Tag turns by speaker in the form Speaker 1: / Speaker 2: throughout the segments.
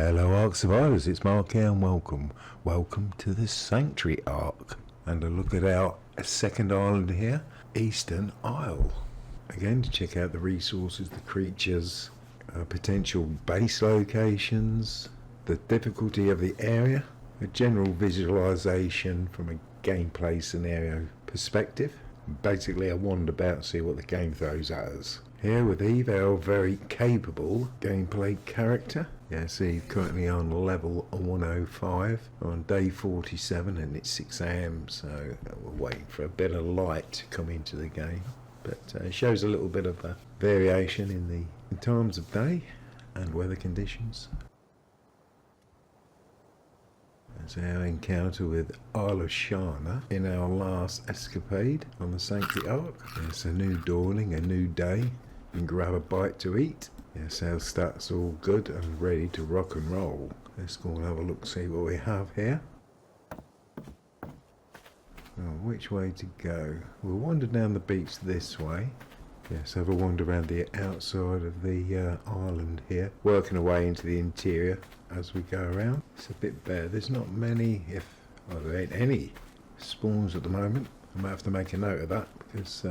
Speaker 1: Hello Ark Survivors, it's Mark here and welcome to the Sanctuary Ark and a look at our second island here, Eastern Isle. Again, to check out the resources, the creatures, potential base locations, the difficulty of the area, a general visualization from a gameplay scenario perspective. Basically I wandered about and see what the game throws at us. Here with Eve, our very capable gameplay character. Yeah, see, currently on level 105, we're on day 47 and it's 6 AM, so we're waiting for a bit of light to come into the game. But it shows a little bit of variation in the times of day and weather conditions. That's our encounter with Isle of Shana in our last escapade on the Sanctuary Ark. It's a new dawning, a new day. You can grab a bite to eat. Yes, our stats all good and ready to rock and roll. Let's go and have a look, see what we have here. Oh, which way to go? We'll wander down the beach this way. Yes, have a wander around the outside of the island here, working our way into the interior as we go around. It's a bit bare. There's not many, there ain't any spawns at the moment. I might have to make a note of that because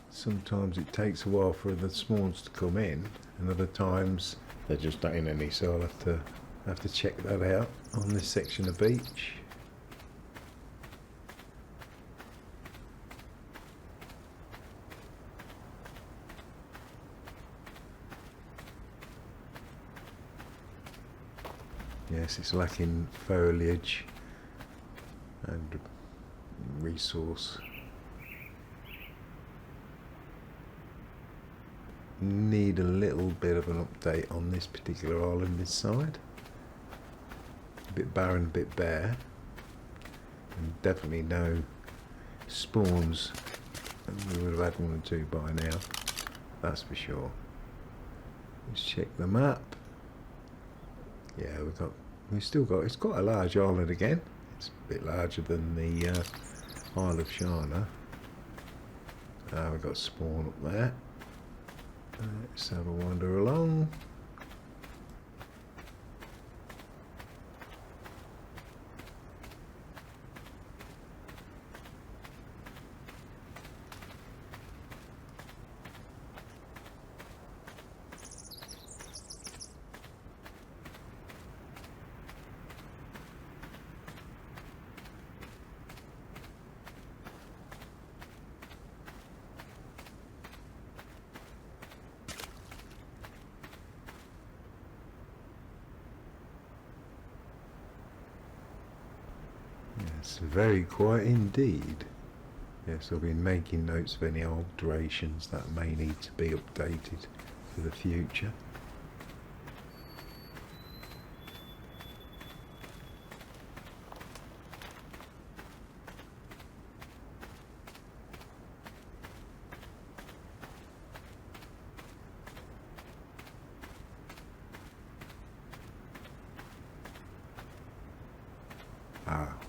Speaker 1: sometimes it takes a while for the spawns to come in, and other times there just ain't any. So I'll have to check that out on this section of beach. Yes, it's lacking foliage and resource. Need a little bit of an update on this particular island this side. A bit barren, a bit bare. And definitely no spawns. And we would have had one or two by now. That's for sure. Let's check the map. Yeah, it's quite a large island again. It's a bit larger than the Isle of Shana. We've got spawn up there. Let's have a wander along. Yes, very quiet indeed. Yes, I've been making notes of any alterations that may need to be updated for the future.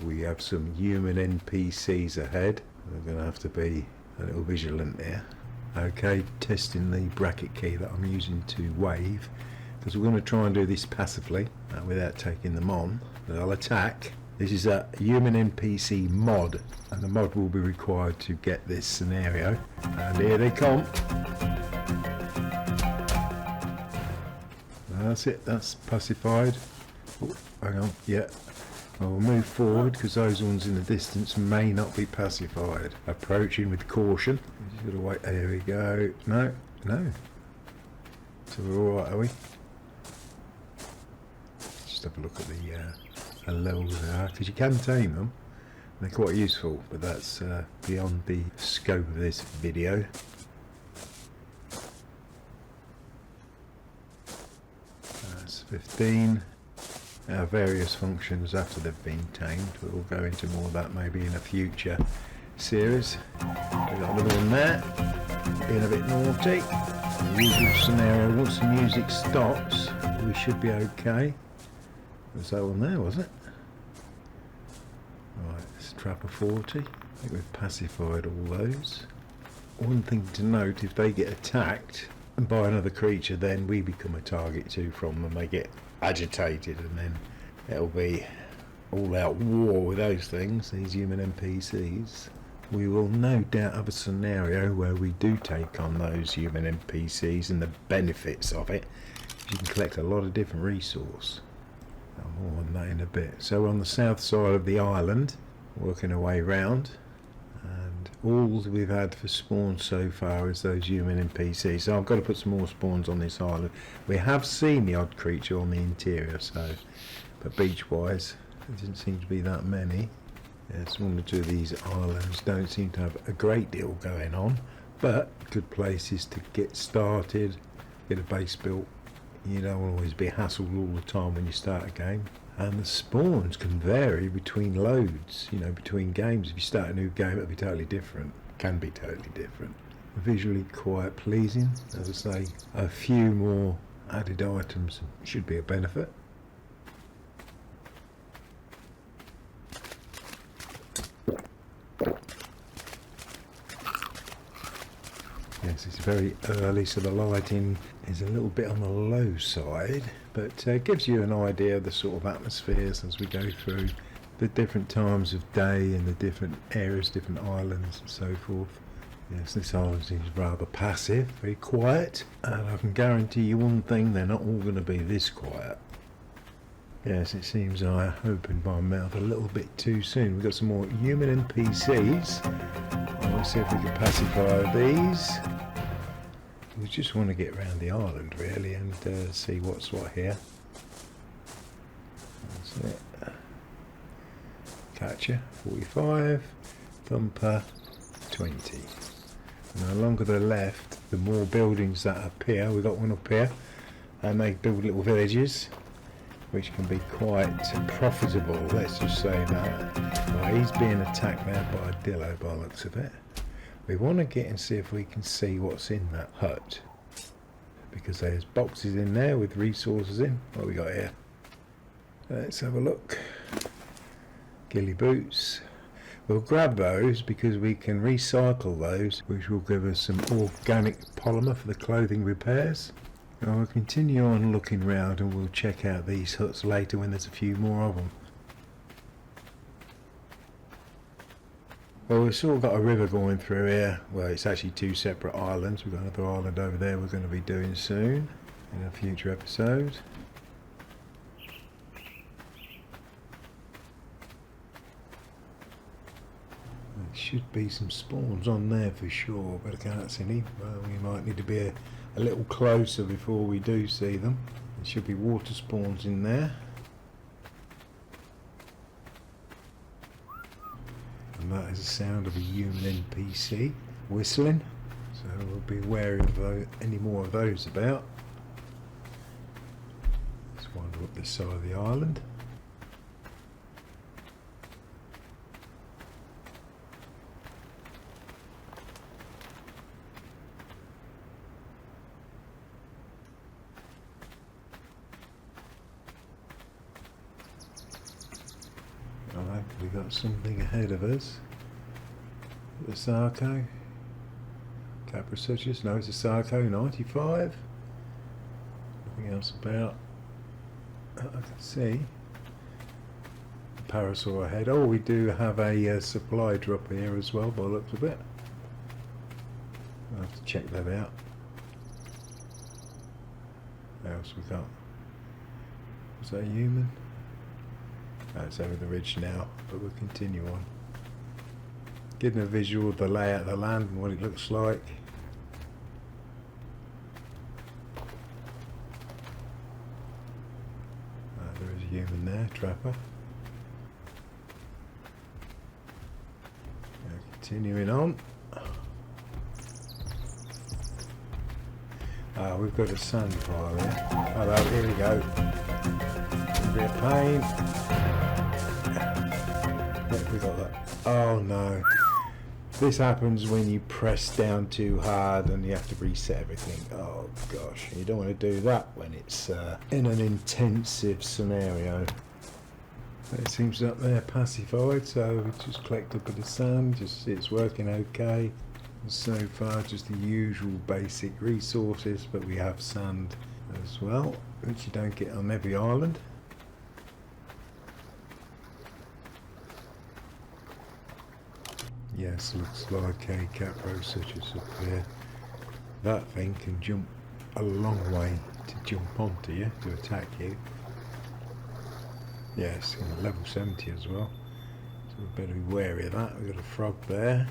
Speaker 1: We have some human NPCs ahead. We're going to have to be a little vigilant there. Okay, testing the bracket key that I'm using to wave, because we're going to try and do this passively without taking them on. They'll attack. This is a human NPC mod, and the mod will be required to get this scenario. And here they come. That's it, that's pacified. Oh, hang on, yeah. I'll move forward because those ones in the distance may not be pacified. Approaching with caution. Just gotta wait. There we go. No. So we're alright, are we? Just have a look at the levels there, because you can tame them. They're quite useful, but that's beyond the scope of this video. That's 15. Our various functions after they've been tamed. We'll go into more of that maybe in a future series. We've got another one there, being a bit naughty. The usual scenario, once the music stops, we should be okay. Was that one there, was it? Right, it's Trapper 40. I think we've pacified all those. One thing to note, if they get attacked, and by another creature, then we become a target too from them. They get agitated, and then it'll be all out war with those things, these human NPCs. We will no doubt have a scenario where we do take on those human NPCs and the benefits of it. You can collect a lot of different resources. More on that in a bit. So we're on the south side of the island, working our way round, and all we've had for spawns so far is those human NPCs. So I've got to put some more spawns on this island. We have seen the odd creature on the interior, so, but beach wise there didn't seem to be that many. Yes, one or two of these islands don't seem to have a great deal going on, but good places to get started, get a base built. You don't always be hassled all the time when you start a game. And the spawns can vary between loads, you know, between games. If you start a new game, it'll be totally different. Can be totally different. Visually quite pleasing. As I say, a few more added items should be a benefit. Yes, it's very early, so the lighting is a little bit on the low side, but it gives you an idea of the sort of atmospheres as we go through the different times of day and the different areas, different islands and so forth. Yes, this island seems rather passive, very quiet, and I can guarantee you one thing, they're not all going to be this quiet. Yes, it seems I opened my mouth a little bit too soon. We've got some more human NPCs. Let's see if we can pacify these. We just want to get around the island really and see what's what here. That's it. Catcher 45, thumper 20. And the longer the left, the more buildings that appear. We've got one up here, and they build little villages, which can be quite profitable, let's just say that. Well, he's being attacked now by a dillo by the looks of it. We want to get and see if we can see what's in that hut, because there's boxes in there with resources in. What we got here? Let's have a look. Ghillie boots. We'll grab those because we can recycle those, which will give us some organic polymer for the clothing repairs. And we'll continue on looking round, and we'll check out these huts later when there's a few more of them. Well, we've sort of got a river going through here. Well, it's actually two separate islands. We've got another island over there we're going to be doing soon in a future episode. There should be some spawns on there for sure, but I can't see any. Well, we might need to be a little closer before we do see them. There should be water spawns in there. And that is the sound of a human NPC whistling, so we'll be wary of any more of those about. Let's wander up this side of the island. Alright, we've got something ahead of us. The Sarco. Capricious, no, it's a Sarco 95. Nothing else about. I can see. The Parasaur ahead. Oh, we do have a supply drop here as well by the looks of it. I'll have to check that out. What else we got? Was that a human? It's over the ridge now, but we'll continue on. Getting a visual of the layout of the land and what it looks like. There is a human there, trapper. Continuing on. We've got a sand pile here. Hello, here we go. A bit of pain. We got that. Oh no. This happens when you press down too hard and you have to reset everything. Oh gosh, you don't want to do that when it's in an intensive scenario. It seems up there pacified, so we just collect a bit of sand, just see it's working okay. So far just the usual basic resources, but we have sand as well, which you don't get on every island. Yes, looks like a capro such as up there. That thing can jump a long way to jump onto you, to attack you. Yes, level 70 as well, so we better be wary of that. We've got a frog there.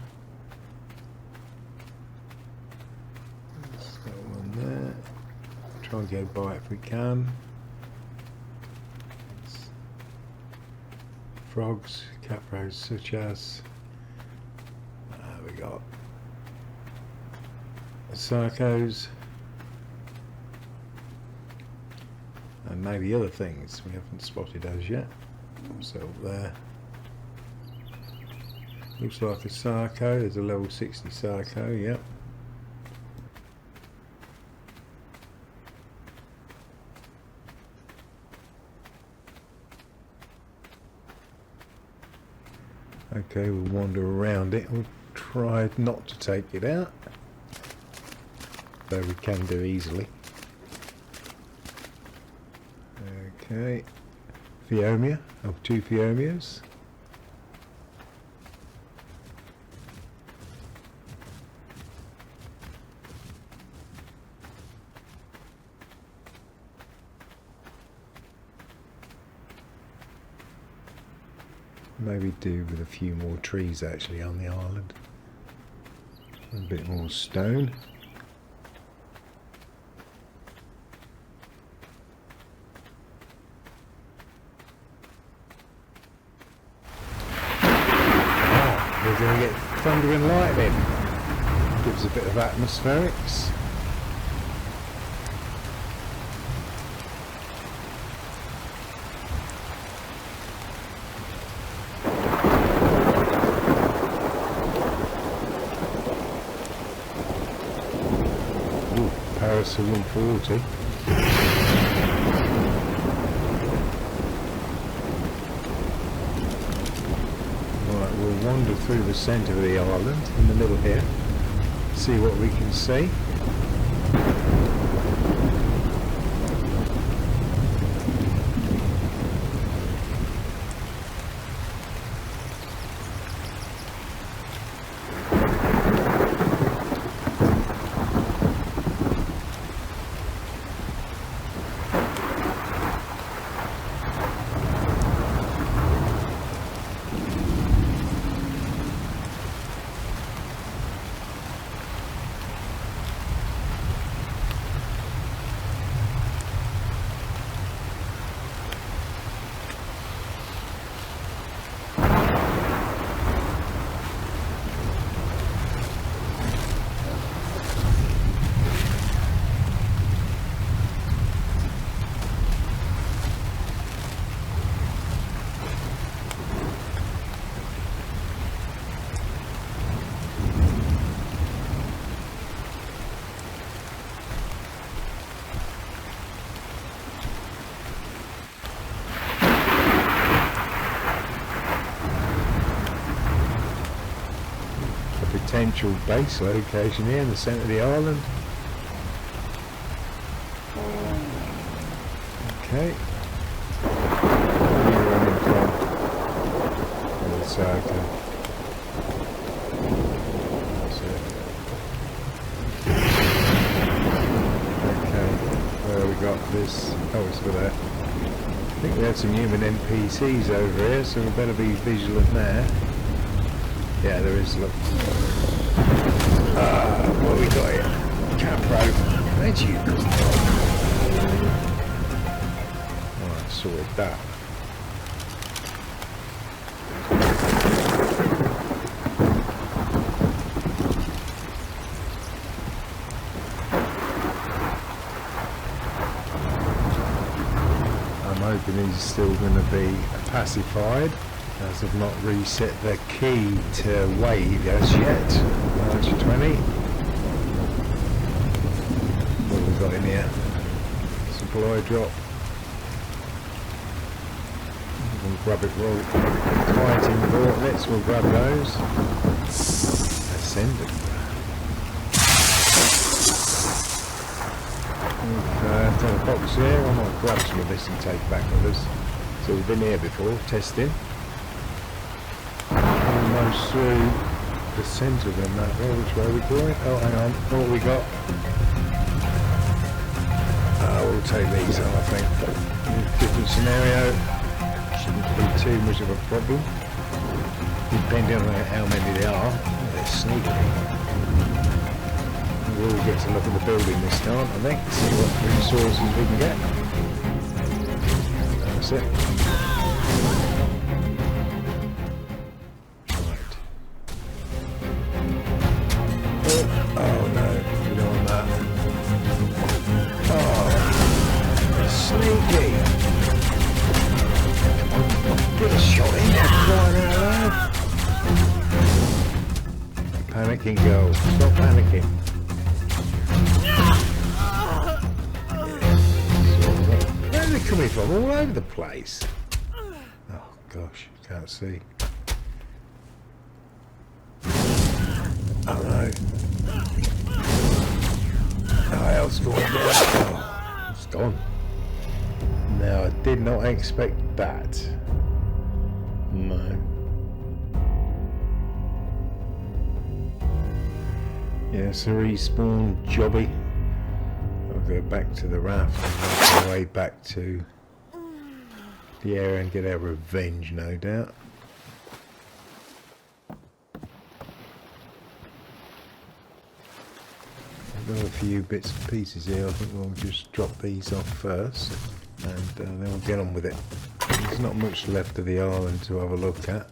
Speaker 1: There's got one there. Try and go by it if we can. Frogs, capros such as, we got Sarcos, and maybe other things we haven't spotted as yet. So up there looks like a Sarco. There's a level 60 Sarco, yep. Okay, we'll wander around it. We'll try not to take it out, though we can do easily. Okay, Pheomia, oh, 2 Pheomias. Maybe do with a few more trees actually on the island. A bit more stone. We're going to get thunder and lightning. Gives a bit of atmospherics. Ooh, Paris 140. We'll wander through the centre of the island, in the middle here, see what we can see. Potential base location here in the centre of the island. Okay. Where are you running from? Oh, it's okay. That's it. Okay. Where we got this? Oh, it's for that. I think we had some human NPCs over here, so we better be vigilant there. Yeah, there is, look. What we got here? Capro. Where'd you come from? Alright, sorted that. I'm hoping he's still going to be pacified, as I've not reset the key to wave as yet. March 20. What have we got in here? Supply drop. We'll grab it, roll. Fighting gauntlets, we'll grab those. Ascendant. I've got a box here. I might grab some of this and take back with us. So we've been here before, testing. Almost through the centre of the map there. Which way are we going? Oh, hang on. What we got? We'll take these on, I think. Different scenario. Shouldn't be too much of a problem. Depending on how many there are. Oh, they're sneaky. We'll get to look at the building this time, I think. See what resources we can get. That's it. Right. Oh no, we don't want that. Oh, sneaky. Get a shot in there, crying out loud. Panicking, girl. Stop panicking. Where are they coming from? All over the place. Oh gosh, can't see. Oh no. Oh, hell's going down. Oh, it's gone. No, I did not expect that. No. Yes, a respawn jobby. I'll go back to the raft and make our way back to the area and get our revenge, no doubt. I've got a few bits and pieces here. I think we'll just drop these off first and then we'll get on with it. There's not much left of the island to have a look at.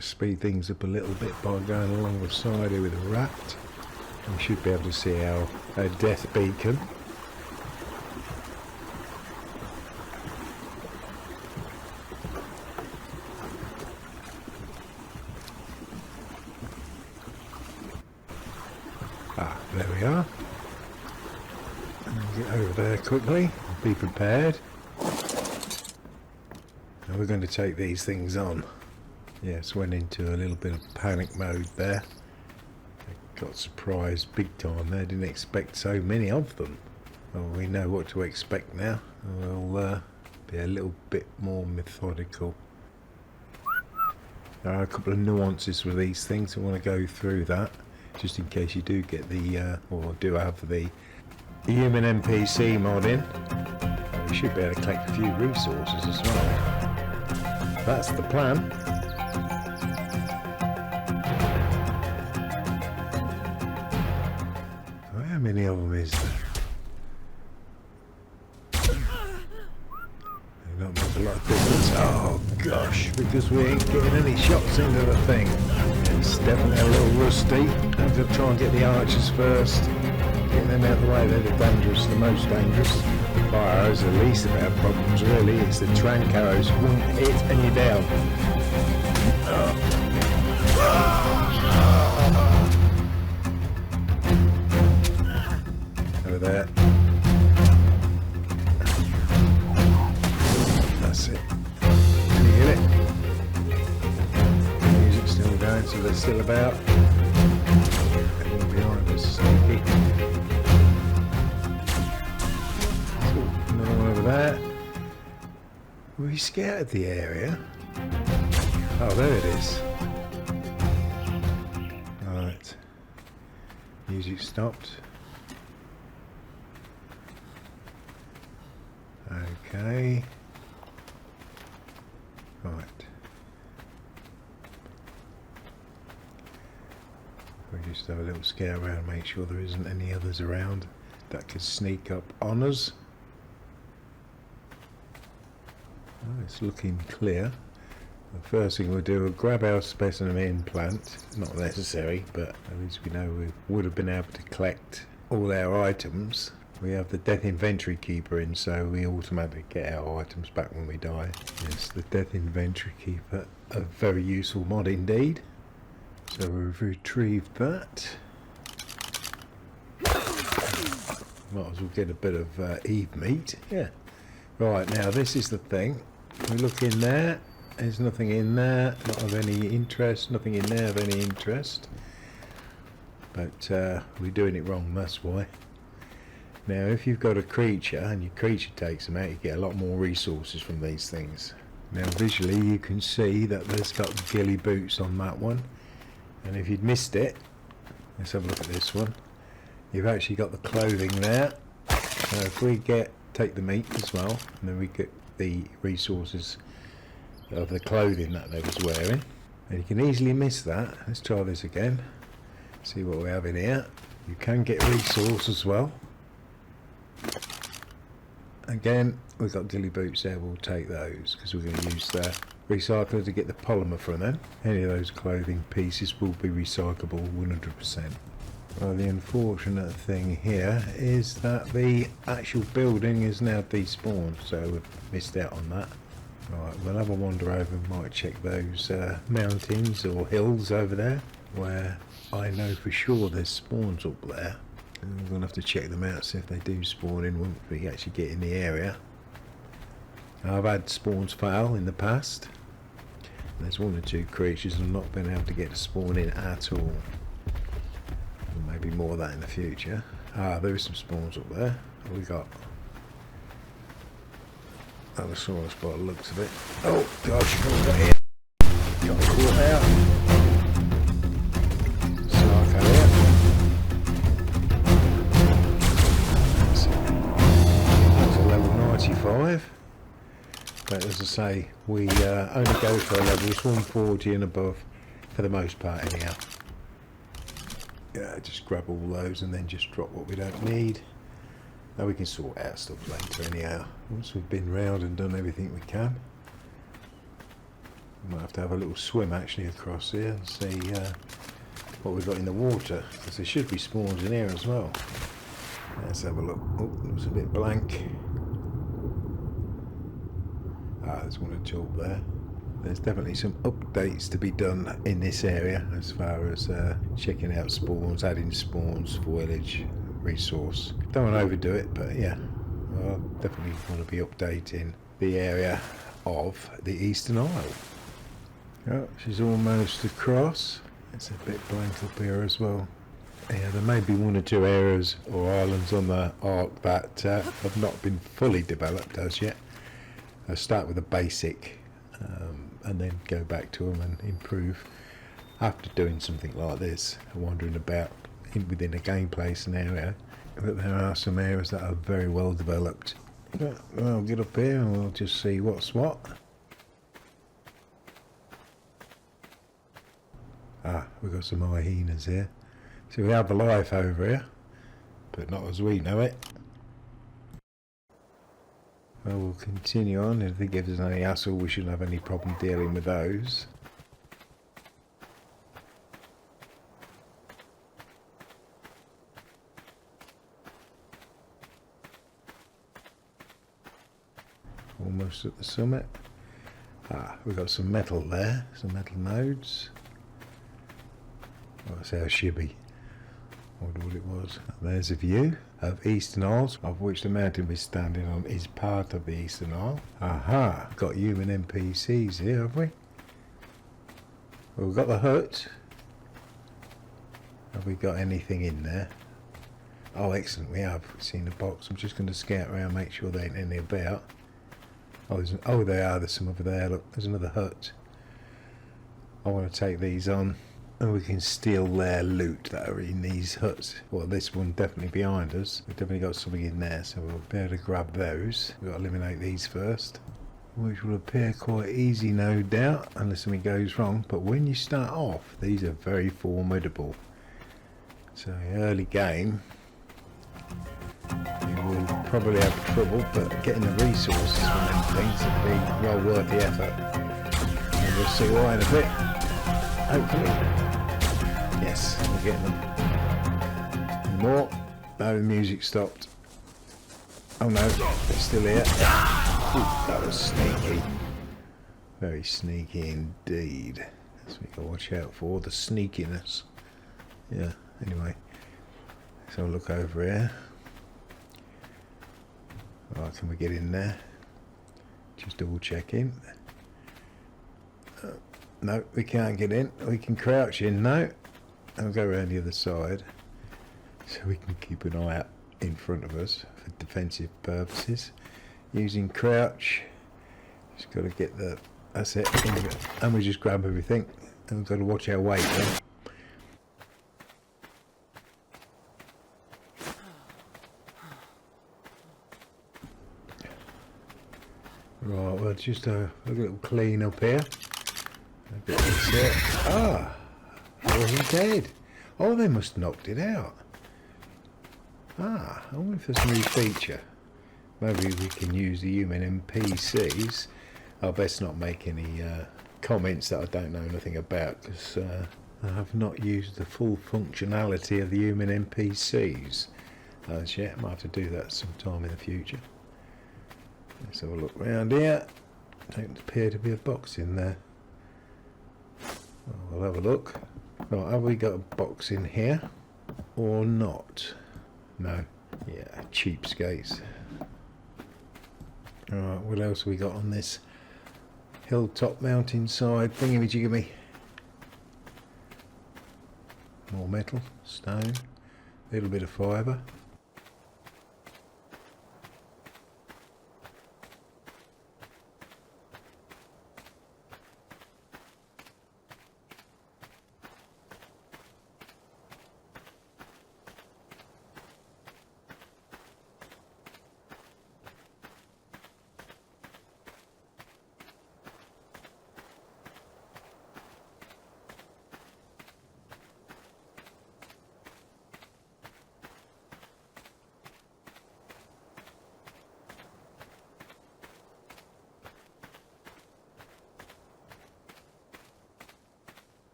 Speaker 1: Speed things up a little bit by going along the side here with a raft. We should be able to see our death beacon. Ah, there we are. Get over there quickly. Be prepared. Now we're going to take these things on. Yes, went into a little bit of panic mode there. Got surprised big time there. Didn't expect so many of them. Well, we know what to expect now. We'll be a little bit more methodical. There are a couple of nuances with these things. I want to go through that just in case you do get the or do have the human NPC mod in. You should be able to collect a few resources as well. That's the plan. How many of them is there? They don't make a lot of difference. Oh gosh, because we ain't getting any shots into the thing. It's definitely a little rusty. I'm going to try and get the archers first. Getting them out of the way, they're the dangerous, the most dangerous. Fire arrows are the least of our problems really. It's the trank arrows. One hit and you're down. Over there. That's it. Can you hear it? The music's still going, so they're still about. Anyone behind us, sneaky. Another one over there. We scouted the area. Oh, there it is. Right. Music stopped. Okay. Right. We just have a little scout around, make sure there isn't any others around that could sneak up on us. Oh, it's looking clear. The first thing we'll do, we'll grab our specimen implant. Not necessary, but at least we know we would have been able to collect all our items. We have the Death Inventory Keeper in, so we automatically get our items back when we die. Yes, the Death Inventory Keeper, a very useful mod indeed. So we've retrieved that. Might as well get a bit of Eve meat. Yeah. Right, now this is the thing. We look in there. There's nothing in there, not of any interest. Nothing in there of any interest. but we're doing it wrong, that's why. Now if you've got a creature and your creature takes them out, you get a lot more resources from these things. Now visually you can see that there's got ghillie boots on that one, and if you'd missed it, let's have a look at this one. You've actually got the clothing there. So if we take the meat as well, and then we get the resources of the clothing that they was wearing, and you can easily miss that. Let's try this again, see what we have in here. You can get resource as well. Again, we've got ghillie boots there, we'll take those because we're going to use the recycler to get the polymer from them. Any of those clothing pieces will be recyclable 100%. Well, the unfortunate thing here is that the actual building is now despawned, so we've missed out on that. Right, we'll have a wander over and might check those mountains or hills over there, where I know for sure there's spawns up there. And we're going to have to check them out, see if they do spawn in once we actually get in the area. I've had spawns fail in the past. There's one or two creatures I've not been able to get to spawn in at all. Maybe more of that in the future. There is some spawns up there. What we got? Allosaurus by the looks of it. Oh gosh, what we got here? Got caught out. Sarko here. That's a level 95. But as I say, we only go for levels 140 and above for the most part anyhow. Yeah, just grab all those and then just drop what we don't need. Now we can sort out stuff later anyhow. Once we've been round and done everything we can. We might have to have a little swim actually across here and see what we've got in the water, because there should be spawns in here as well. Let's have a look. Oh, it was a bit blank. There's one or two up there. There's definitely some updates to be done in this area as far as checking out spawns, adding spawns, foliage, resource. Don't want to overdo it, but yeah, I definitely want to be updating the area of the Eastern Isle. Oh, she's almost across. It's a bit blank up here as well. Yeah, there may be one or two areas or islands on the Ark that have not been fully developed as yet. I'll start with a basic and then go back to them and improve after doing something like this, wandering about within a gameplay scenario. But there are some areas that are very well developed. Well, I'll get up here and we'll just see what's what. We've got some hyenas here. So we have a life over here, but not as we know it. Well, we'll continue on. If it gives us any hassle, we shouldn't have any problem dealing with those. Almost at the summit. We've got some metal there, some metal nodes. Oh, that's our shibby. I wonder what it was. There's a view of Eastern Isles, of which the mountain we're standing on is part of the Eastern Isle. Aha! Got human NPCs here, have we? Well, we've got the hut. Have we got anything in there? Oh, excellent, we have. We've seen the box. I'm just going to scout around, make sure there ain't any about. Oh, they are. There's some over there. Look, there's another hut. I want to take these on. And we can steal their loot that are in these huts. Well, this one definitely behind us. We've definitely got something in there, so we'll be able to grab those. We've got to eliminate these first, which will appear quite easy, no doubt, unless something goes wrong. But when you start off, these are very formidable. So early game, you will probably have trouble, but getting the resources from them things will be well worth the effort. And we'll see why in a bit, hopefully. Yes, we're getting them. More. No, the music stopped. Oh no, they're still here. Ooh, that was sneaky. Very sneaky indeed. That's what you gotta watch out for, the sneakiness. Yeah, anyway. So I'll look over here. Right, can we get in there? Just double checking. No, we can't get in. We can crouch in now. I'll go around the other side so we can keep an eye out in front of us for defensive purposes. Using crouch, just got to get the, that's it, and we just grab everything, and we've got to watch our weight then. Right, well, just a little clean up here. Ah, I wasn't dead. Oh, they must have knocked it out. Ah, I wonder if there's a new feature. Maybe we can use the human NPCs. I'll best not make any comments that I don't know nothing about, because I have not used the full functionality of the human NPCs as yet. I might have to do that sometime in the future. Let's have a look around here. Don't appear to be a box in there. Well, we'll have a look. Right, have we got a box in here or not? No. Yeah, cheapskates. Alright, what else have we got on this hilltop mountainside thingy-majiggy? More metal, stone, a little bit of fibre.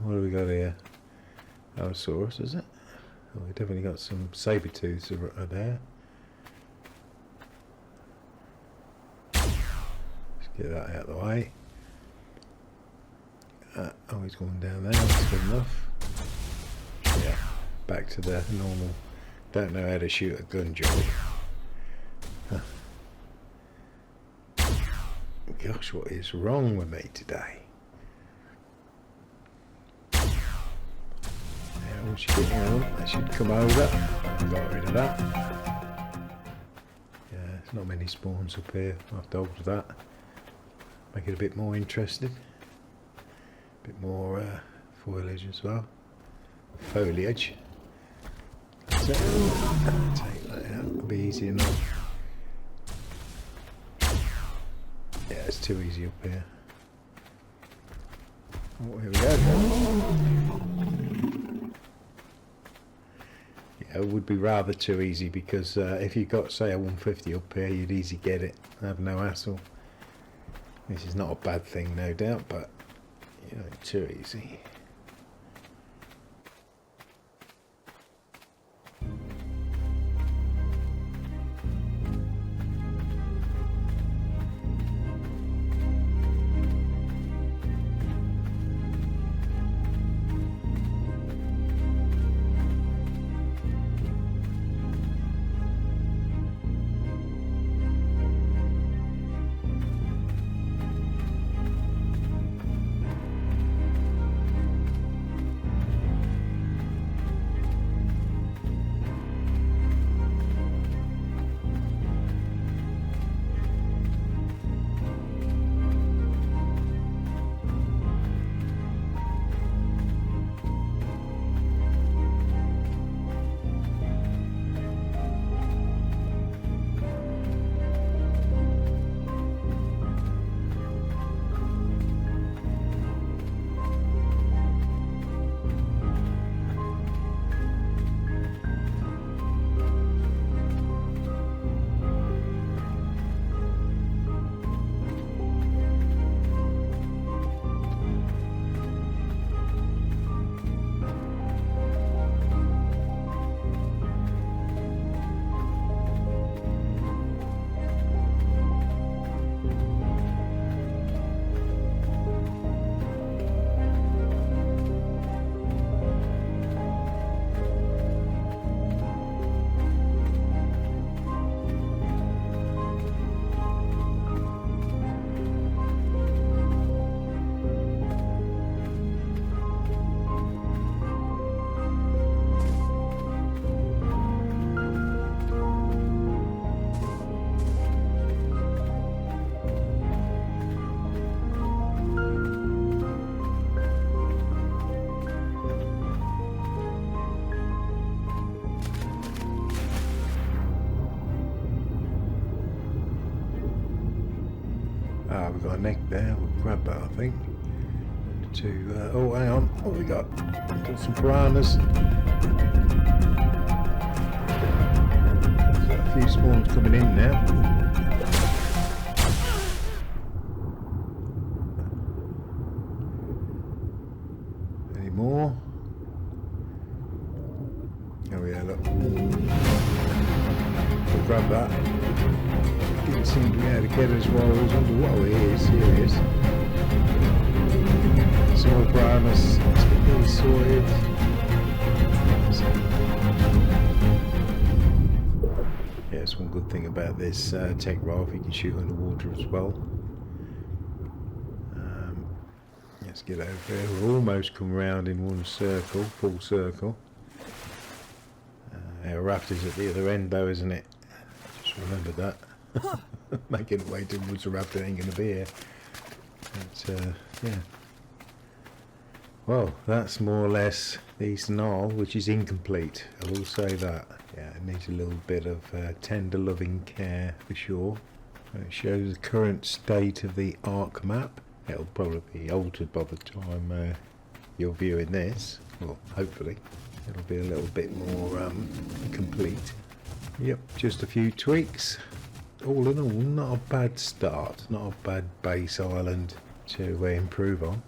Speaker 1: What have we got here? Allosaurus, is it? Oh, we definitely got some saber-tooths there. Let's get that out of the way. Oh, he's going down there. That's good enough. Yeah, back to the normal. Don't know how to shoot a gun job. Huh. Gosh, what is wrong with me today? That should come over. Got rid of that. Yeah, there's not many spawns up here. I'll have to alter that. Make it a bit more interesting. A bit more foliage as well. Foliage. So, take that out. It'll be easy enough. Yeah, it's too easy up here. Oh, here we go. It would be rather too easy, because if you've got, say, a 150 up here, you'd easily get it, have no hassle. This is not a bad thing, no doubt, but you know, too easy. Ah, we've got a neck there. We'll grab that, I think. Oh, hang on. What have we got? Got some piranhas. There's a few spawns coming in now. Any more? Oh yeah, look. We'll grab that. Didn't seem to be able to get us while I was underwater. Oh, here it is. Some more piranhas. Let's get these sorted. Yeah, it's one good thing about this tech rifle. You can shoot underwater as well. Let's get over there. We've almost come round in one circle, full circle. Our raft is at the other end though, isn't it? Just remember that. Making it way towards the raft ain't going to be here. But, yeah. Well, that's more or less the Eastern Isle, which is incomplete. I will say that. Yeah, it needs a little bit of tender loving care for sure. It shows the current state of the Ark map. It'll probably be altered by the time you're viewing this. Well, hopefully. It'll be a little bit more complete. Yep, just a few tweaks. All in all, not a bad start. Not a bad base island to improve on.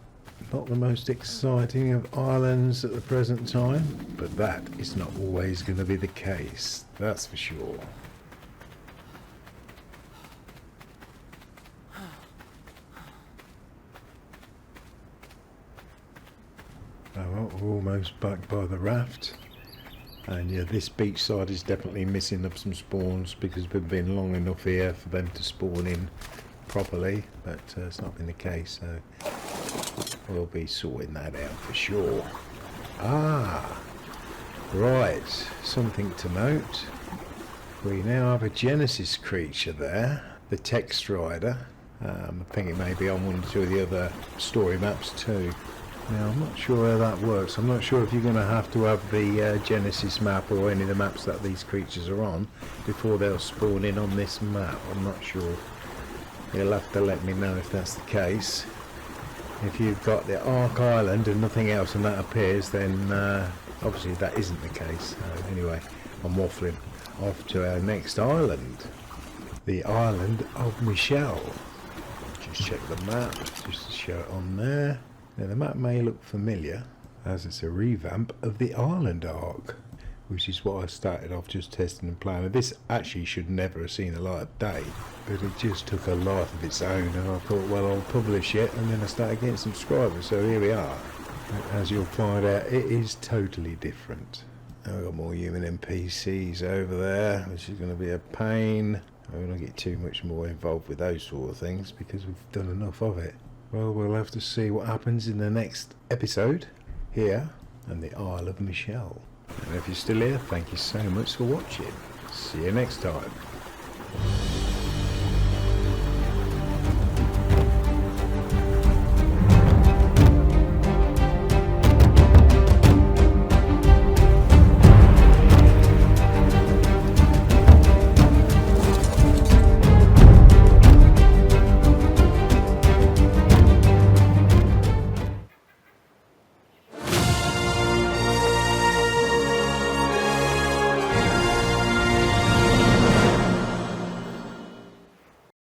Speaker 1: Not the most exciting of islands at the present time, but that is not always going to be the case. That's for sure. Oh, we're almost back by the raft, and yeah, this beach side is definitely missing up some spawns because we've been long enough here for them to spawn in properly, but it's not been the case, so we'll be sorting that out for sure. Ah, right, something to note. We now have a Genesis creature there, the Text Rider. I think it may be on one or two of the other story maps too. Now, I'm not sure how that works. I'm not sure if you're going to have the Genesis map or any of the maps that these creatures are on before they'll spawn in on this map. I'm not sure. You'll have to let me know if that's the case. If you've got the Ark Island and nothing else and that appears, then obviously that isn't the case. Anyway, I'm waffling. Off to our next island. The island of Michelle. Just check the map, just to show it on there. Now the map may look familiar as it's a revamp of the Island Ark, which is what I started off just testing and playing. This actually should never have seen the light of day, but it just took a life of its own, and I thought, well, I'll publish it, and then I started getting subscribers, so here we are. As you'll find out, it is totally different. Now we've got more human NPCs over there, which is going to be a pain. I don't want to get too much more involved with those sort of things because we've done enough of it. Well, we'll have to see what happens in the next episode here on the Isle of Michelle. And if you're still here, thank you so much for watching. See you next time.